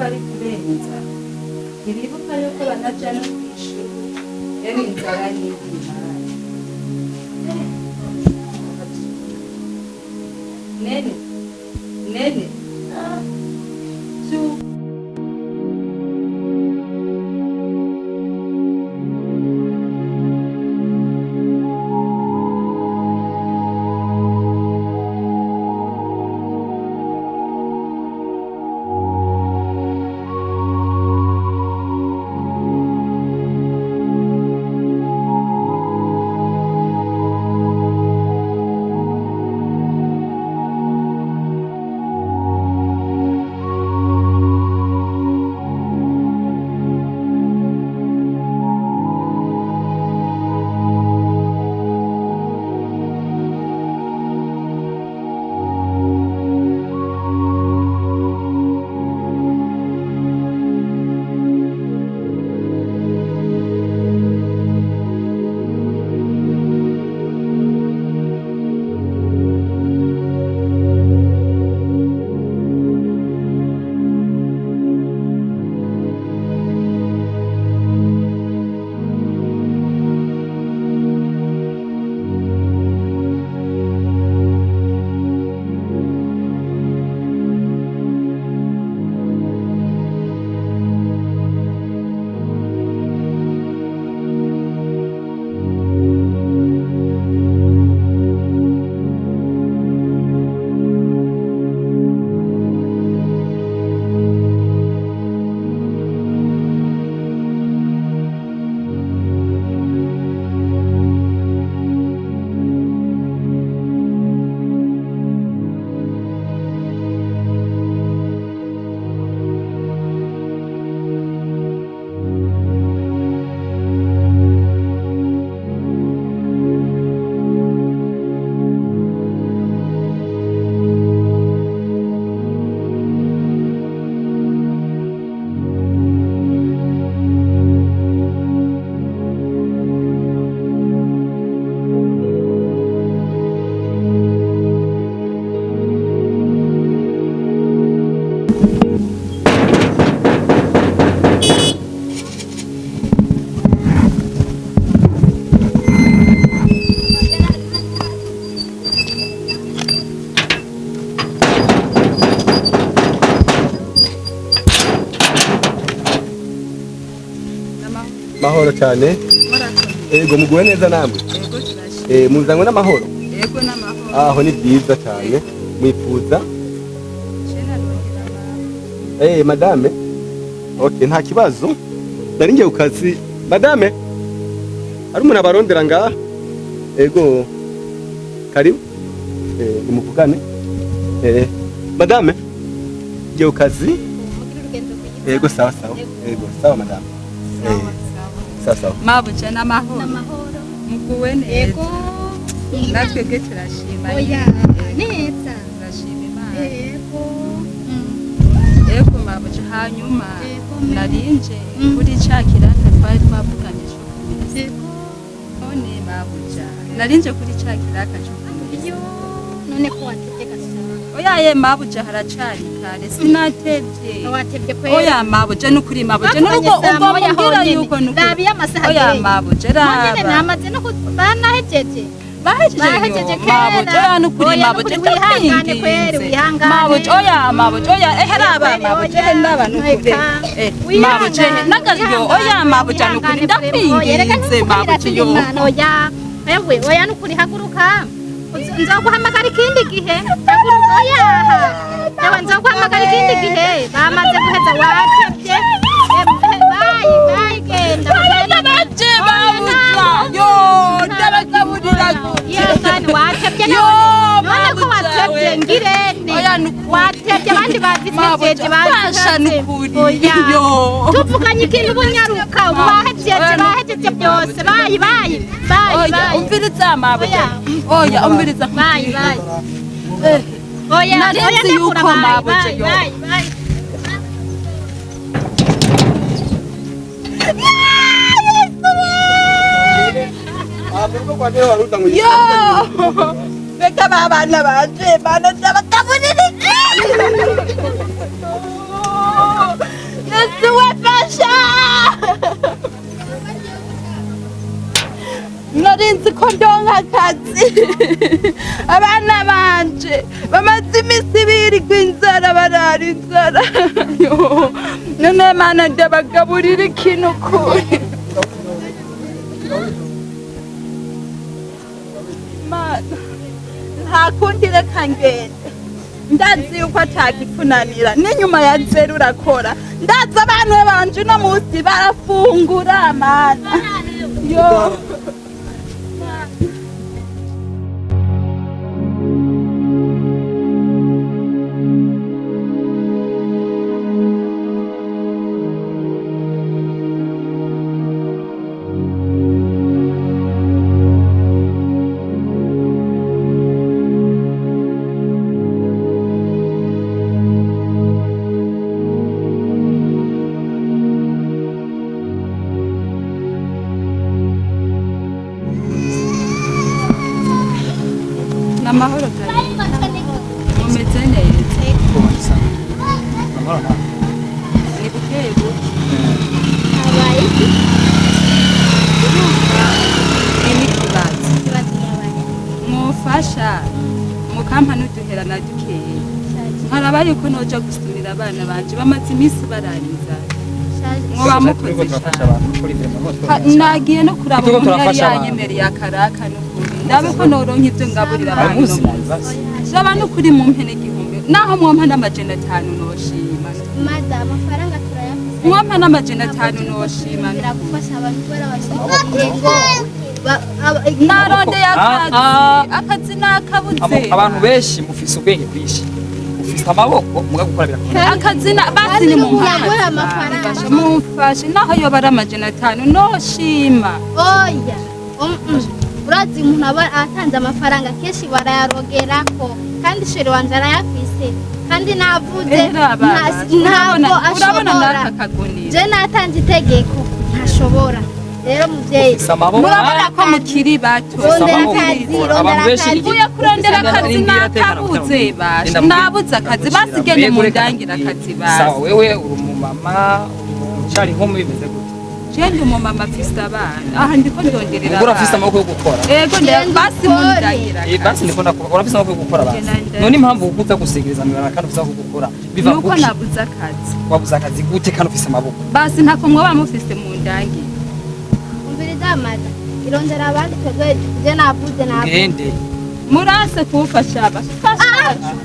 bari kurenza ntibibuka yuko banaja no kw'ishuri rero inzara n'imana nene nene mahoro cyane ego muguwe neza namwe muzanywe n'amahoro yego n'amahoro aho ni byiza cyane mwifuza madame okay nta kibazo nari ngiye ku kazi madame ari umuntu abarondera ngaha ego karibu nimuvugane madame ngiye ku kazi ego sawa sawa ego sawa madame sawa mabuja n'amahoro muguwe neza natwebwe turashima neza turashima Imana yego ego mabuja hanyuma narinje kuri ca kiraka twari twavuganye cyo kumeza none mabuja narinje kuri ca kiraka cyo kumeza none ko watebye gasaba oya ye mabuja haracari kare sinatevye watebye kwera oya mabuja nukuri mabuja nuko umbwira yuko nukuri rabi amasaha oya mabuja none namaze no banahejeje bahejeje kera nukuri mabuja wihangane kwera wihangane mabuja oya eheraba mabuja eheraba nukuri mabuja nagaryo oya mabuja nukuri ndakwinginze mabuja yo oya nukuri haguruka nzoguhamagara ikindi gihe haguruka oya yewe nzoguhamagara ikindi gihe bamaze guheza watebye bayi genda baje babuja yo ndabagaburira yangani watebye none ko watebye ngirende watebye abandi bazisejeje basha nukuri yo tuvuganye ikintu bunyaruka bahejeje byose bayi umviriza mabuja oya umviriza bayi oya narenze yuko mabuja yo Beka babana baje bana ndabakaburira yesu wafasha narinzi ko ndonka akazi abana banje bamaze iminsi birirwa inzara barara inzara none mana ndabagaburira ikintu kuri mana nta kundi reka ngende ndazi yuko atagifunanira n'inyuma ya zeru urakora ndazi abantu banje uno munsi barafungura mana yo amahoro umeze neza ni bukebu habaye n'ikibazo mwufasha mukampa n'uduhera na dukeya nkaraba yuko noja gusumira abana banje bamaze iminsi barariza mwoba mukoze cyane nagiye no kuraba umuntu yari yanyemereye akaraka n'ukuri ndabe ko noronka ibyo ngaburira abantu abantu kuri mu mpene gihumbi naho mwompa n'amajana 5 noshima maza amafaranga turayafite mwompa n'amajana 5 noshima biragufasha abantu bara basubiyego narondeye akazi nakabuze abantu benshi mufise ubwenge bwishi ufise amaboko muga gukora birakora akazi basi ni mu amafaranga mumfashe naho yo bara amajana 5 noshima oya urazi umuntu aba atanze amafaranga kenshi barayarogerako kandi sheri wanje arayafise kandi navuze ntabwo ashobora je natanze itegeko ntashobora rero muvyeyi murabona ko mukiri bato uya kurondera akazi nakabuze basha nabuze akazi basigene mu ndangira akazi basi sawa wewe uri umumama cyari nko mubimeze gute Jendi umumama afise abana aha ndiko ndongerera abana urafise amaboko yo gukora yego basi mundagira basi ndiko ndakora urafise amaboko yo gukora basi none impamvu ukuza gusegereza mibara kandi ufise amaboko gukora biva nuko nabuze akazi wabuze akazi gute kandi ufise amaboko basi ntako mwoba mufise mu ndangira umviriza amaza irondera abandi twebwe je navuze gende murase kuwufasha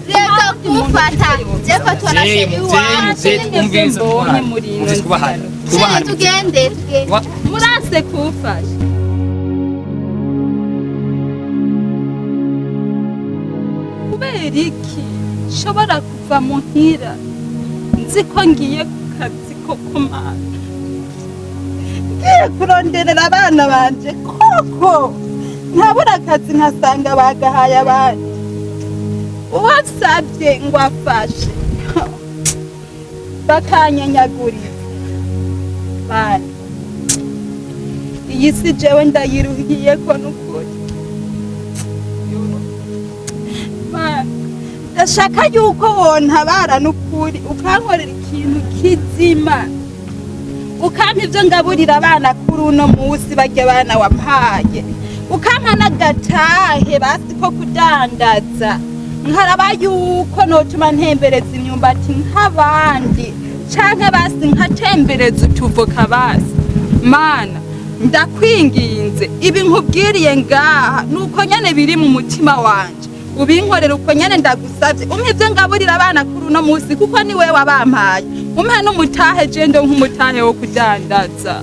reka kumufata jeko umviriza kubahana tugende murase kuwufasha kubera iki nshobora kuva muhira nzi ko ngiye ku kazi ko kumana ngiye kuronderera abana banje koko ntabura akazi nkasanga bagahaye abandi uwasabye ngo afashe bakanyanyagurira bana iyi si jewe ndayiruhiye ko n'ukuri ndashaka yuko wontabara n'ukuri ukankorera ikintu kizima ukampa ibyo ngaburira abana kuri uno munsi barya abana wampaye ukampa n'agatahe basi ko kudandaza nkaraba yuko notuma ntembereza imyumbati nk'abandi canke basi nkatembereza utuvoka basi mana ndakwinginze ibi nkubwiriye ngaha nuko nyene biri mu mutima wanje ubinkorera uko nyene ndagusavye umpe ivyo ngaburira abana kuri uno munsi kuko ni wewe wabampaye umpe n'umutahe jende nk'umutahe wo kudandaza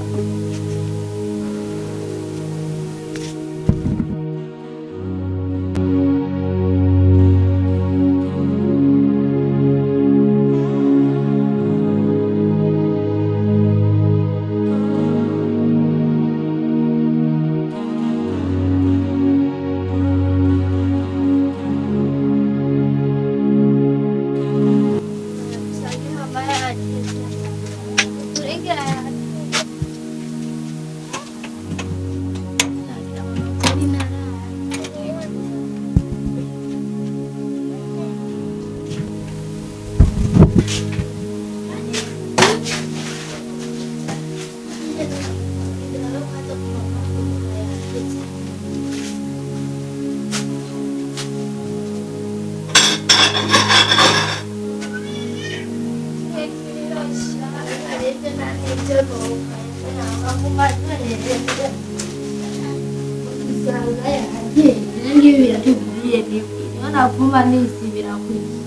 usanga yagiye ngibi biratuguriye niwe niyo navuma nisibira kwisi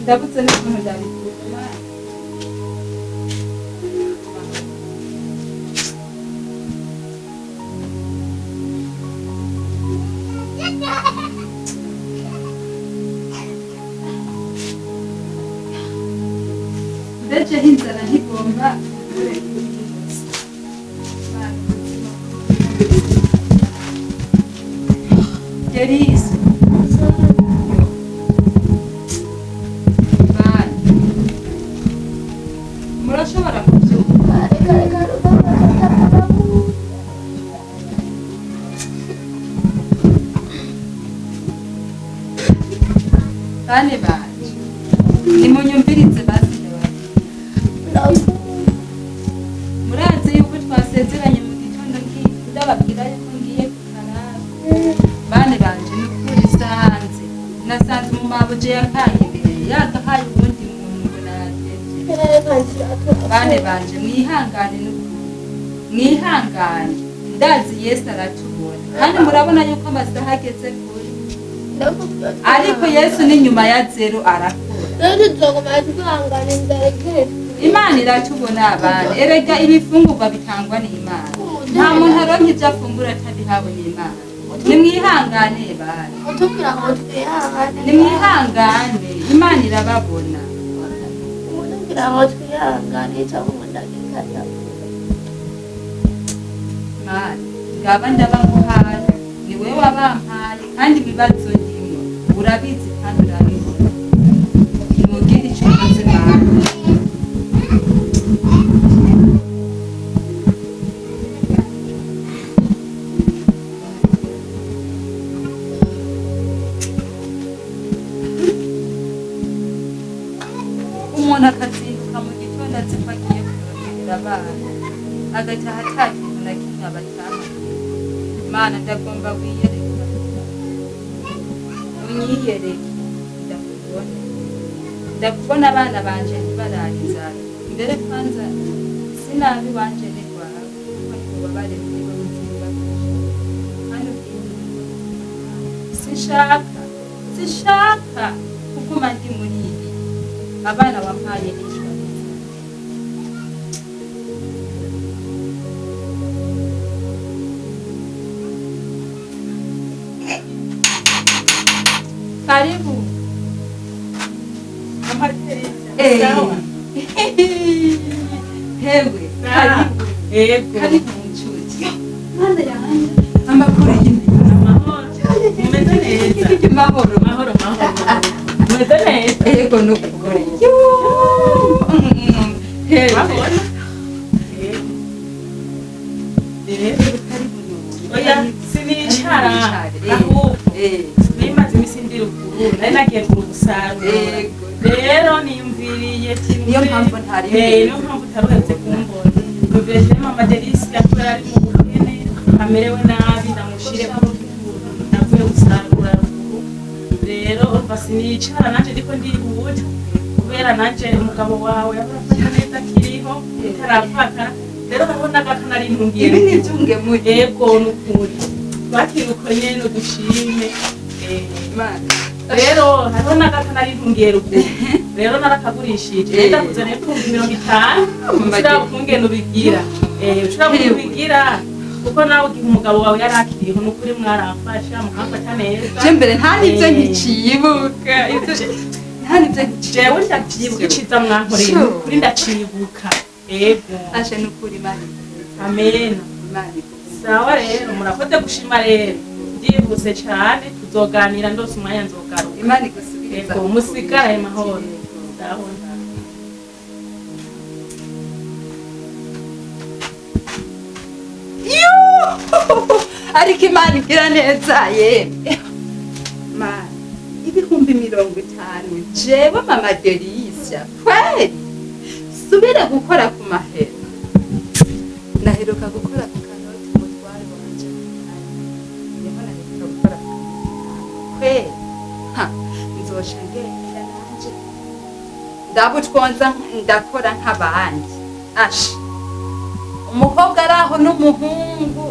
ndabutse n'ukuntu ndabikura ndetse inzara ntigomba Teresa murashobora kubyumva bane banje nimunyumvirize basi murazi yuko twasezeranye mu gitondo ndababwira yuko ngiye kukaraba bane banje nukuri sanze nasanze mu mabuje yakaye imbere yagahaye ubundi muntu ngo nayateje bane banje mwihangane n'ukuri mwihangane ndazi Yesu aratubona kandi murabona yuko amasaha ageze kure ariko Yesu ni nyuma ya zero arakora Imana iratubona abana erega ibifungurwa bitangwa n'Imana nta muntu aronka ibyo afungura atabihawe n'Imana nimwihangane bana nimwihangane Imana irababona Mana ngaba ndabaguhaye ni wewe wabampaye kandi ibibazo ndimo urabizi kandi urabibona nimugire icyo ukoze Mana umuntu akazinduka mu gitondo azi ko agiye kurondera abana agataha ata kintu na kimwe abataha Mana ndagomba wiyereka unyiyereke ndakubona abana banje ntibarara inzara mbere kwanza sinabi wanje ni rwawe kuko ntibubabare muri bo buzima kandi sinshaka kuguma ndi muri ibi abana wampaye n'ijoro karibu Sawa. hewe karibu karibu mchuzi amakuru Umeze neza. mahoro Mahoro. Umeze neza. yego nukuri hewe Wabona? Oya, sinicara. Ahubwo. Nimaze imisi ndi ruguru. Nari nagiye kurugusarura. Rero niyumviriye niyo mpamvu ntari niyo mpamvu utaruhetse kumbona. Numvise mama Delisi yakora ari mu bukene, amerewe nabi ndamushire ko navuye gusarura ruguru. Rero basinicara nanje ndiko ndihuta. Kubera nanje umugabo wawe yabarafata neza kiriho itarapfaka. Rero nabonaga ko nari ntungiye. ibi ni byunge mu Yego nukuri. Bakiruko nyene dushime. Imana Rero nabonaga ko nari ntungiye ruguru. Rero narakagurishije. Ndakuze ne 50. Ushira kungena ubigira. Ushira kubigira. Kuko nawe ugihe umugabo wawe yarakiriho nukuri mwaramfasha mukamfata neza. je mbere nta nivyo nkicibuka nta nivyo nkicibuka Jewe ndavyibuka iciza mwankoreye kuri ndacibuka. Yego. ashe nukuri Imana Amen. Imana Sawa rero murakoze gushima rero. Ndivuse cyane tuzoganira ndose umwanya nzogaruka. Imana igusubiriza Yego musigare mahoro. Ndabona. ariko Imana igira neza yemwe Mana ibihumbi 50 jewe mama Delisia kweli nsubire gukora ku mahera naheruka gukora ku kanoti umutware wanje niho naheruka gukora ku kweli nzosha ngenda nanje ndabutwonza ndakora nk'abandi asha umukobwa araho n'umuhungu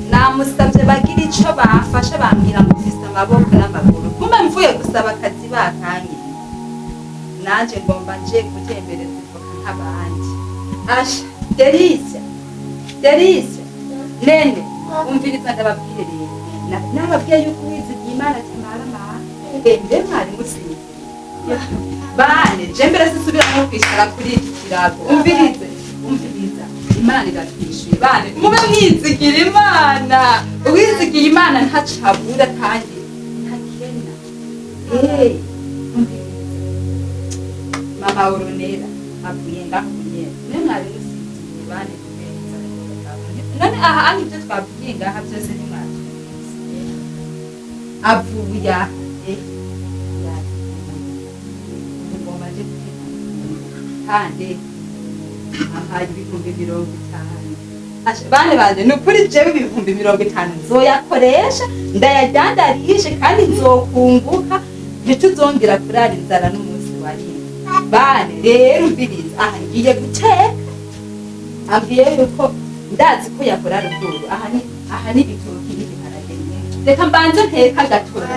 namusabye bagira ico bafasha bambwira ngo mfise amaboko n'amaguru kumbe mvuye gusaba akazi bakanye nanje ngomba nje gutembereza ivoka nk'abandi asha Delisia nene umviriza ndababwire rero nababwiye yuko wizigiye Imana tamara mbe mwari musize bane je mbere sisubira no kwishara kuri iki kirago umviriza Imana iratwishuye bane mube mwizigira Imana uwizigiye Imana ntacabura kandi ntakena mama Oronera avuye ngaho nyene mwari musize bane none aha ani byo twabwiye ngaha byose ni mwari avuya ngoma je kandi aha ibihumbi 50 bane banje nukuri jewe ibihumbi 50 nzoyakoresha ndayadandarishe kandi nzokunguka ntituzongera kurara inzara n'umunsi wari bane rero mbiriza aha ngiye guteka abwiye yuko ndazi ko yakora ruguru aha ni bitoki n'ibiharage reka mbanze nteka gatora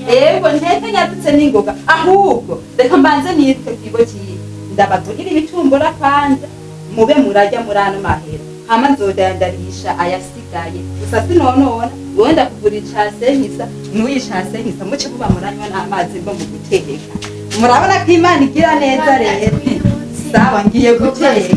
yego nteka nyadutse n'ingoga ahubwo reka mbanze nitwe kigo kiyi ndabavugira ibitumbura kwanza mube murajya murano mahera hama nzodandarisha ayasigaye gusa sinonona wenda kugura icasenkisa n'uyicasenkisa muce kuba muranywa n'amazi ngo mu guteka murabona ko Imana igira neza rero sawa ngiye guteka